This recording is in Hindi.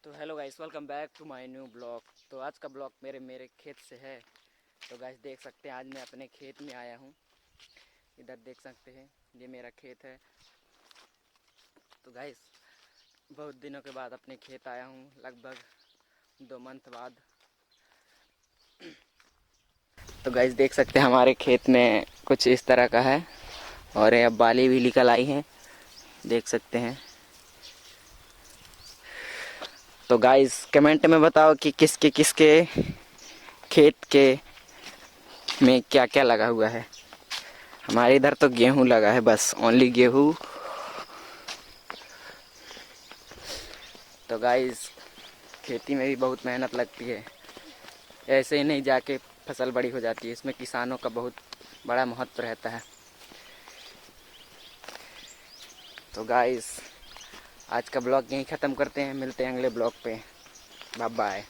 तो hello guys, welcome back to my new blog. तो आज का ब्लॉग मेरे खेत से है। तो गाइस देख सकते हैं, आज मैं अपने खेत में आया हूँ। इधर देख सकते हैं, ये मेरा खेत है। तो गाइस बहुत दिनों के बाद अपने खेत आया हूँ, लगभग 2 मंथ बाद। तो गाइस देख सकते हैं, हमारे खेत में कुछ इस तरह का है और ये अब बाली भी निकल आई हैं, देख सकते हैं। तो गाइस कमेंट में बताओ कि किसके किसके खेत के में क्या क्या लगा हुआ है। हमारे इधर तो गेहूं लगा है, बस ओनली गेहूं। तो गाइस खेती में भी बहुत मेहनत लगती है, ऐसे ही नहीं जाके फसल बड़ी हो जाती है। इसमें किसानों का बहुत बड़ा महत्व रहता है। तो गाइस आज का ब्लॉग यहीं ख़त्म करते हैं, मिलते हैं अगले ब्लॉग पे। Bye bye.